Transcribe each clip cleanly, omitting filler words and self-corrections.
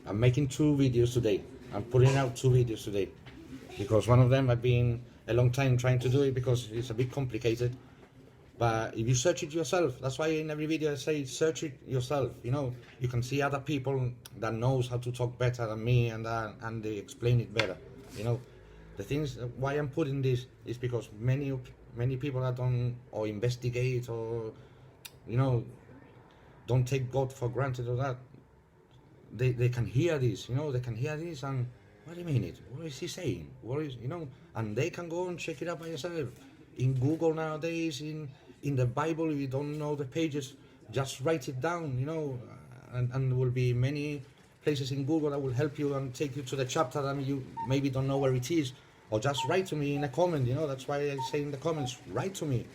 I'm making 2 videos today. I'm putting out 2 videos today because one of them I've been a long time trying to do it because it's a bit complicated. But if you search it yourself, that's why in every video I say search it yourself. You know, you can see other people that knows how to talk better than me, and they explain it better. You know, the things why I'm putting this is because many people that don't or investigate or don't take God for granted or that they can hear this. They can hear this and what do you mean it? What is he saying? What is and they can go and check it out by yourself. In Google nowadays, in the Bible, if you don't know the pages, just write it down, and there will be many places in Google that will help you and take you to the chapter that you maybe don't know where it is, or just write to me in a comment, that's why I say in the comments, write to me.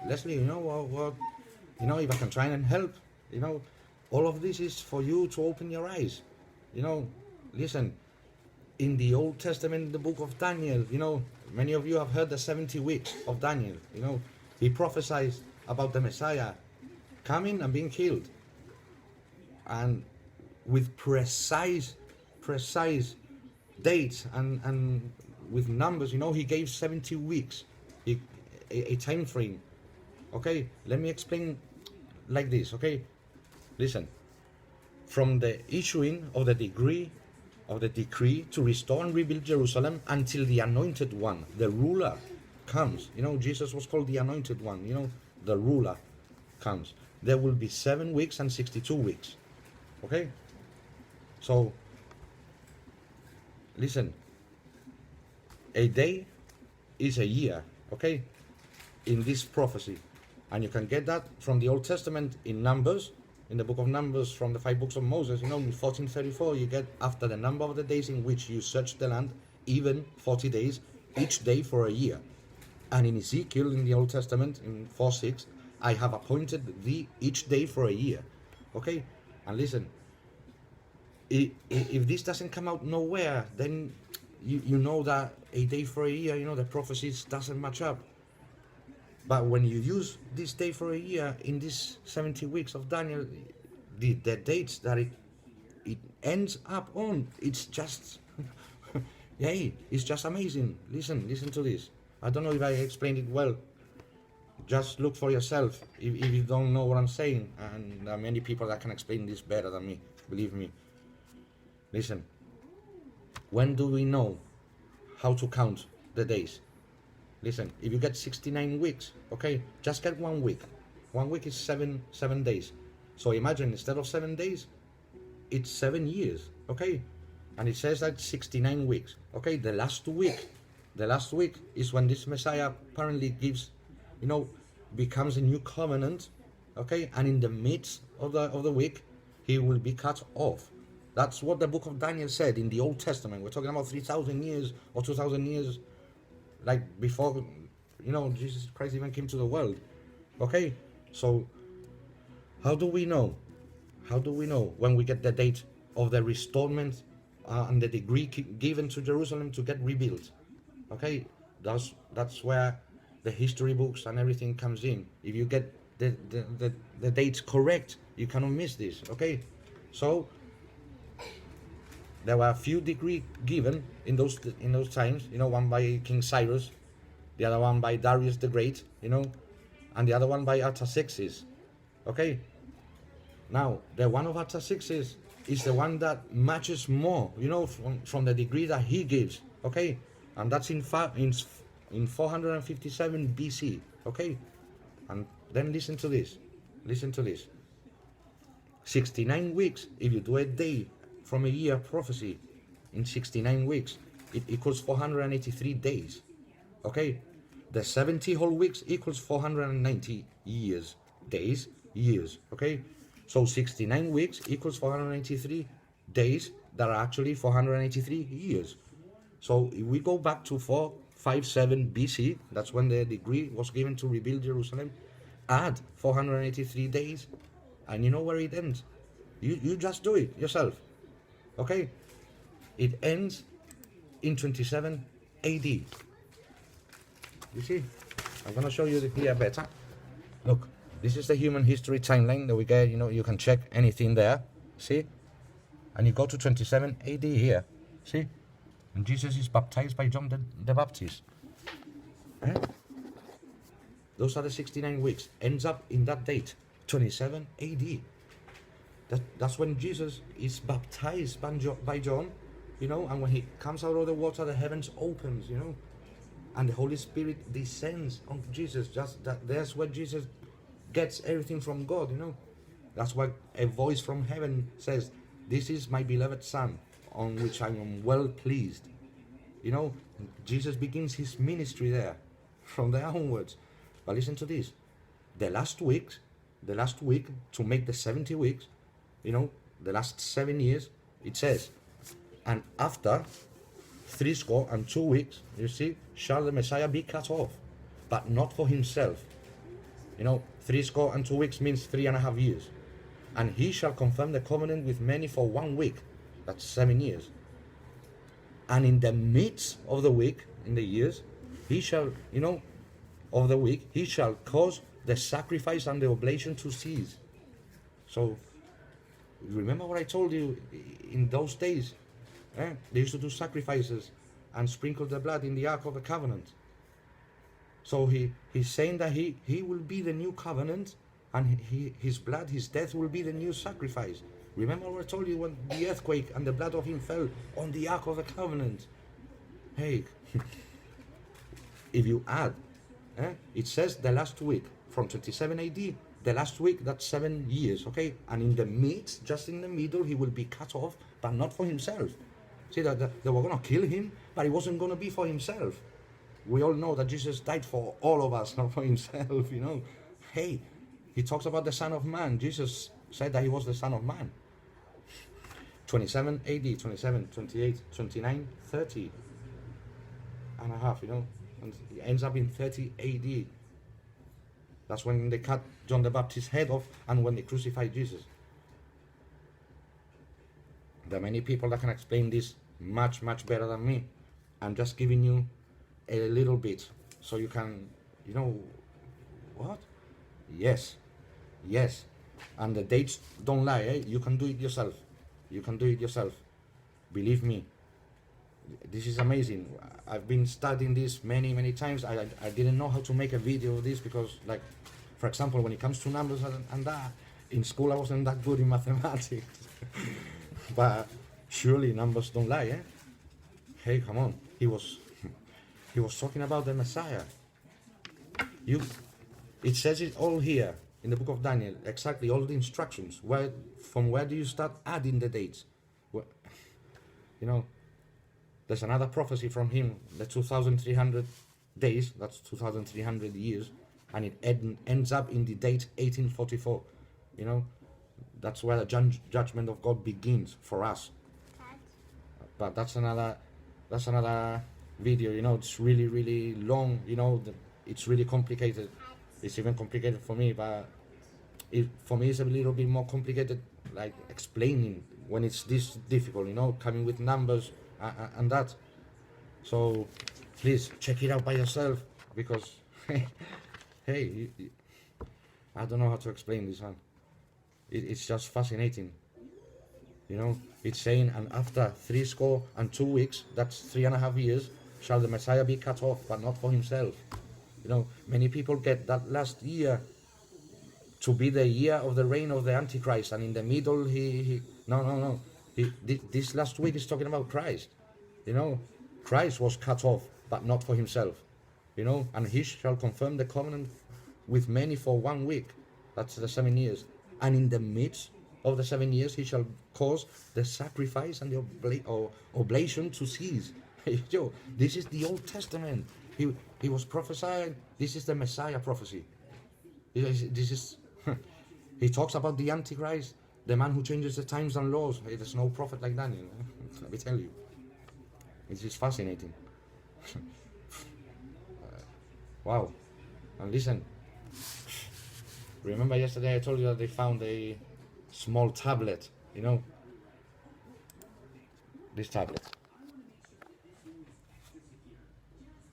Leslie, what if I can try and help, all of this is for you to open your eyes, listen, in the Old Testament, the book of Daniel, many of you have heard the 70 weeks of Daniel, he prophesies about the Messiah coming and being killed. And with precise dates and with numbers, he gave 70 weeks, a time frame. Okay, let me explain like this, okay? Listen, from the issuing of the decree to restore and rebuild Jerusalem until the anointed one, the ruler, comes. Jesus was called the anointed one, the ruler comes. There will be 7 weeks and 62 weeks. Okay? So, listen, a day is a year, okay? In this prophecy. And you can get that from the Old Testament in Numbers, in the book of Numbers, from the 5 books of Moses. In 1434, you get after the number of the days in which you search the land, even 40 days, each day for a year. And in Ezekiel, in the Old Testament, in 4:6, I have appointed thee each day for a year. Okay? And listen, if this doesn't come out nowhere, then you know that a day for a year, the prophecies doesn't match up. But when you use this day for a year in these 70 weeks of Daniel, the dates that it ends up on, it's just, yay, it's just amazing. Listen to this. I don't know if I explained it well. Just look for yourself if you don't know what I'm saying. And there are many people that can explain this better than me, believe me. Listen, when do we know how to count the days? Listen, if you get 69 weeks, okay, just get 1 week. 1 week is seven days. So imagine instead of 7 days, it's 7 years, okay? And it says that 69 weeks, okay? The last week is when this Messiah apparently gives, becomes a new covenant, okay? And in the midst of the week, he will be cut off. That's what the book of Daniel said in the Old Testament. We're talking about 3,000 years or 2,000 years, like before, Jesus Christ even came to the world. Okay, so how do we know? How do we know when we get the date of the restoration and the decree given to Jerusalem to get rebuilt? Okay, that's where the history books and everything comes in. If you get the dates correct, you cannot miss this. Okay, so there were a few decrees given in those times. One by King Cyrus, the other one by Darius the Great, and the other one by Artaxerxes. Okay. Now the one of Artaxerxes is the one that matches more, from the decree that he gives. Okay, and that's in 457 BC. Okay, and then listen to this. 69 weeks. If you do a day from a year prophecy in 69 weeks, it equals 483 days. Okay, the 70 whole weeks equals 490 years. Okay, so 69 weeks equals 483 days that are actually 483 years. So if we go back to 457 BC, that's when the decree was given to rebuild Jerusalem, add 483 days, and you know where it ends. You just do it yourself. Okay, it ends in 27 AD. You see, I'm gonna show you here better. Look, this is the human history timeline that we get. You can check anything there. See, And you go to 27 AD here. See? And Jesus is baptized by John the Baptist. Eh? Those are the 69 weeks. Ends up in that date, 27 AD. That's when Jesus is baptized by John, and when he comes out of the water, the heavens opens, and the Holy Spirit descends on Jesus. That's where Jesus gets everything from God, That's why a voice from heaven says, "This is my beloved Son, on which I am well pleased." Jesus begins his ministry there, from there onwards. But listen to this. The last week, to make the 70 weeks, the last 7 years, it says, "And after 62 weeks, you see, shall the Messiah be cut off, but not for himself." 62 weeks means 3.5 years. "And he shall confirm the covenant with many for 1 week." That's 7 years. "And in the midst of the week, in the years, he shall, of the week, he shall cause the sacrifice and the oblation to cease." So, remember what I told you in those days? They used to do sacrifices and sprinkle the blood in the Ark of the Covenant. So he's saying that he will be the new covenant, and his blood, his death will be the new sacrifice. Remember what I told you when the earthquake and the blood of him fell on the Ark of the Covenant? Hey, if you add, it says the last week, from 27 AD, the last week, that's 7 years, okay? And in the midst, just in the middle, he will be cut off, but not for himself. See, that they were going to kill him, but it wasn't going to be for himself. We all know that Jesus died for all of us, not for himself, Hey, he talks about the Son of Man. Jesus said that he was the Son of Man. 27 AD, 27, 28, 29, 30 and a half, and it ends up in 30 AD. That's when they cut John the Baptist's head off and when they crucified Jesus. There are many people that can explain this much, much better than me. I'm just giving you a little bit so you can, what? Yes. And the dates don't lie, You can do it yourself. Believe me. This is amazing. I've been studying this many, many times. I didn't know how to make a video of this because, like, for example, when it comes to numbers and that, in school I wasn't that good in mathematics. But surely numbers don't lie, Hey, come on. He was talking about the Messiah. It says it all here in the book of Daniel, exactly all the instructions. From where do you start adding the dates? There's another prophecy from him, the 2,300 days, that's 2,300 years, and it ends up in the date 1844. That's where the judgment of God begins for us. But that's another video. It's really, really long. It's really complicated. It's even complicated for me, but for me it's a little bit more complicated, like explaining when it's this difficult, coming with numbers and that. So please check it out by yourself, because hey, I don't know how to explain this one. It's just fascinating. It's saying, "And after 62 weeks, that's 3.5 years, shall the Messiah be cut off, but not for himself." Many people get that last year to be the year of the reign of the Antichrist, and in the middle, no. This last week is talking about Christ. Christ was cut off, but not for himself. And he shall confirm the covenant with many for 1 week. That's the 7 years. And in the midst of the 7 years, he shall cause the sacrifice and the oblation to cease. This is the Old Testament. He was prophesying. This is the Messiah prophecy. This is he talks about the Antichrist, the man who changes the times and laws. There's no prophet like Daniel. Let me tell you. It's just fascinating. Wow. And listen, remember yesterday I told you that they found a small tablet, this tablet.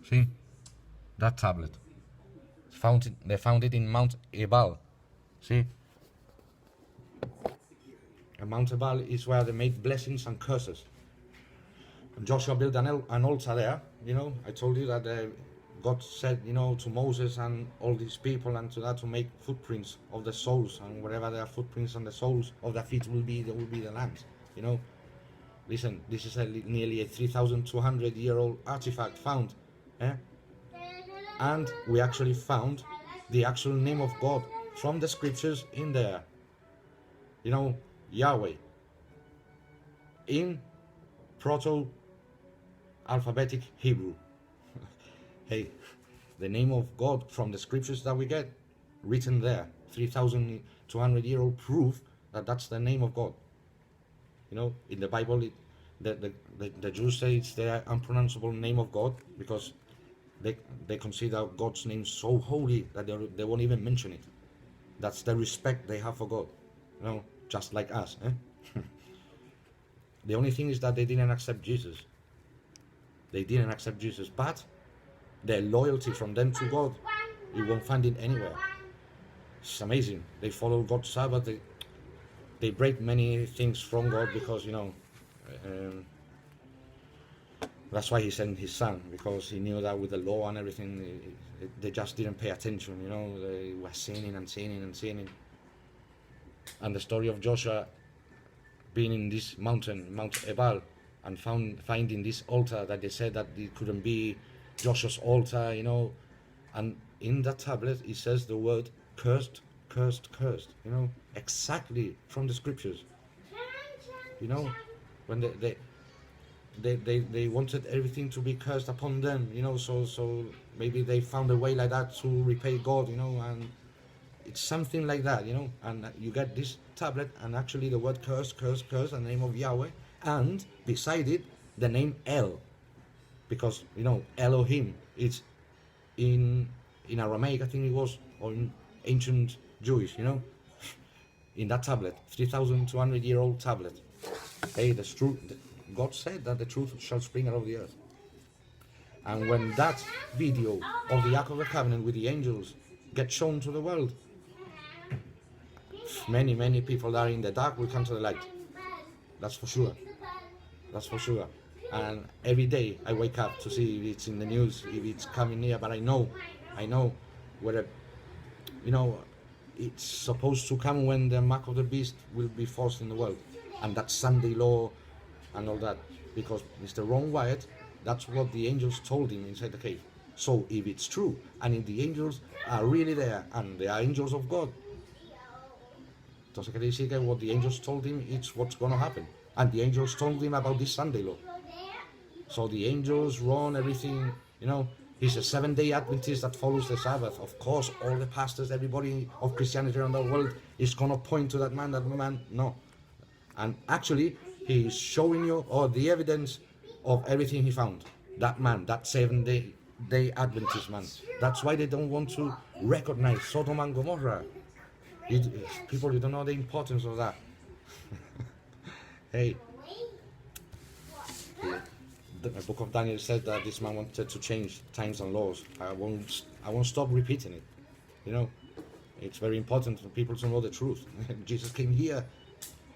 See? That tablet. They found it in Mount Ebal. See? And Mount Ebal is where they made blessings and curses. And Joshua built an altar there. I told you that God said, to Moses and all these people and to that to make footprints of the soles, and wherever there are footprints on the soles of their feet will be the lambs. Listen, this is nearly a 3,200-year-old artifact found, and we actually found the actual name of God from the scriptures in there. Yahweh in proto-alphabetic Hebrew. Hey, the name of God from the scriptures that we get written there, 3,200-year-old proof that that's the name of God. In the Bible, the Jews say it's the unpronounceable name of God because they consider God's name so holy that they won't even mention it. That's the respect they have for God, just like us. The only thing is that they didn't accept Jesus. They didn't accept Jesus, but their loyalty from them to God, you won't find it anywhere. It's amazing. They follow God's Sabbath. They break many things from God because, that's why he sent his son, because he knew that with the law and everything, they just didn't pay attention, they were sinning and sinning and sinning. And the story of Joshua being in this mountain, Mount Ebal, and finding this altar that they said that it couldn't be Joshua's altar, and in that tablet it says the word cursed, cursed, cursed, exactly from the scriptures. When they wanted everything to be cursed upon them, so maybe they found a way like that to repay God, and it's something like that, and you get this tablet and actually the word curse, curse, curse, the name of Yahweh, and beside it the name El, because Elohim, it's in Aramaic, I think it was, or in ancient Jewish, in that tablet, 3,200-year-old tablet. Hey, that's true. God said that the truth shall spring out of the earth. And when that video of the Ark of the Covenant with the angels gets shown to the world, many, many people that are in the dark will come to the light. That's for sure. That's for sure. And every day I wake up to see if it's in the news, if it's coming near, but I know whether, it's supposed to come when the mark of the beast will be forced in the world, and that Sunday law and all that, because Mr. Ron Wyatt, that's what the angels told him inside the cave. So if it's true, and if the angels are really there, and they are angels of God, entonces quiere decir que what the angels told him, it's what's going to happen. And the angels told him about this Sunday law. So the angels run everything, he's a 7-day Adventist that follows the Sabbath. Of course, all the pastors, everybody of Christianity around the world is going to point to that man, no. And actually, he's showing you all the evidence of everything he found. That man, that 7-day Adventist man. That's why they don't want to recognize Sodom and Gomorrah. People, you don't know the importance of that. Hey, the book of Daniel said that this man wanted to change times and laws. I won't stop repeating it. It's very important for people to know the truth. Jesus came here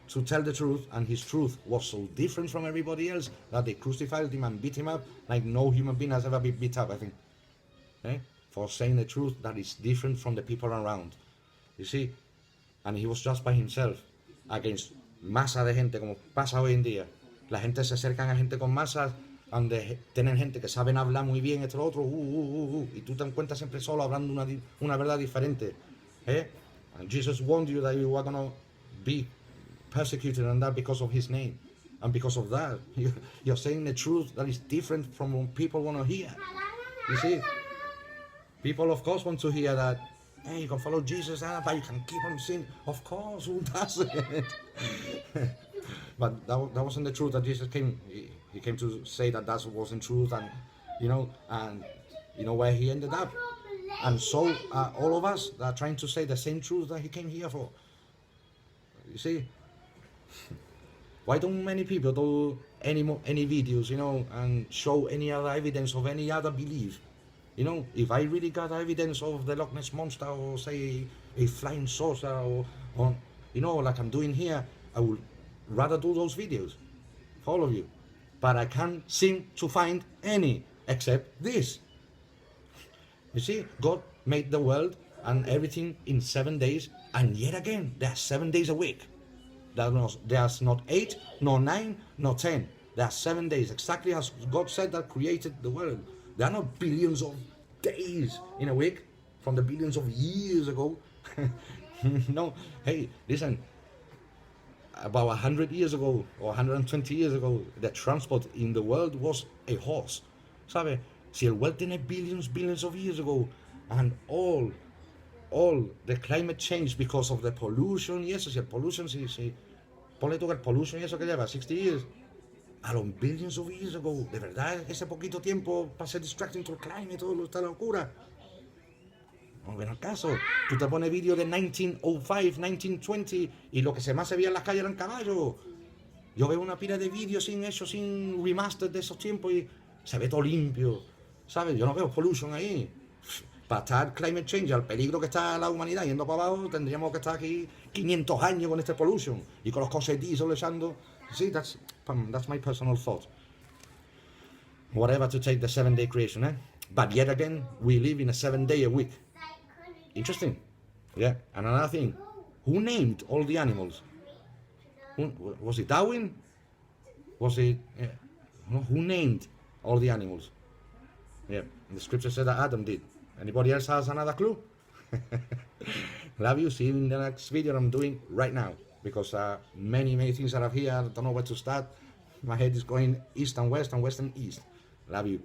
to tell the truth, and his truth was so different from everybody else that they crucified him and beat him up like no human being has ever been beat up, I think. For saying the truth that is different from the people around. You see? And he was just by himself against masa de gente, como pasa hoy en día. La gente se acercan a gente con masas, donde tienen gente que saben hablar muy bien, esto lo otro, y tú te encuentras siempre solo hablando una verdad diferente. And Jesus warned you that you are going to be persecuted and that because of his name. And because of that, you're saying the truth that is different from what people want to hear. You see? People, of course, want to hear that, hey, you can follow Jesus, but you can keep on sinning. Of course, who doesn't? But that wasn't the truth that Jesus came. He came to say that wasn't truth, and where he ended up. And so all of us are trying to say the same truth that he came here for. You see? Why don't many people do any videos, and show any other evidence of any other belief? If I really got evidence of the Loch Ness Monster, or say a flying saucer, or like I'm doing here, I will rather do those videos for all of you. But I can't seem to find any except this. You see, God made the world and everything in 7 days, and yet again, there are 7 days a week. There's not 8, nor 9, nor 10. There are 7 days, exactly as God said that created the world. There are not billions of days in a week from the billions of years ago. No, hey, listen, about 100 years ago or 120 years ago, the transport in the world was a horse. ¿Sabe? Si el world tiene billions of years ago, and all the climate change because of the pollution y eso, si el pollution, si ponle tú que el pollution y eso que lleva 60 years, a los billions of years ago, de verdad, ese poquito tiempo para ser distracting to the climate, todo esta locura. No ven al caso. Tú te pones vídeos de 1905, 1920 y lo que más se veía en las calles eran caballos. Yo veo una pila de vídeos sin remaster de esos tiempos y se ve todo limpio, ¿sabes? Yo no veo pollution ahí. Para estar climate change, al peligro que está la humanidad yendo para abajo, tendríamos que estar aquí 500 años con este pollution y con los coches diesel echando. See, that's my personal thought. Whatever to take the 7-day creation, eh? But yet again, we live in a 7-day a week. Interesting. Yeah. And another thing, who named all the animals? Was it Darwin? Was it... who named all the animals? Yeah. The scripture said that Adam did. Anybody else has another clue? Love you. See you in the next video I'm doing right now. Because many things are up here. I don't know where to start. My head is going east and west and east. Love you.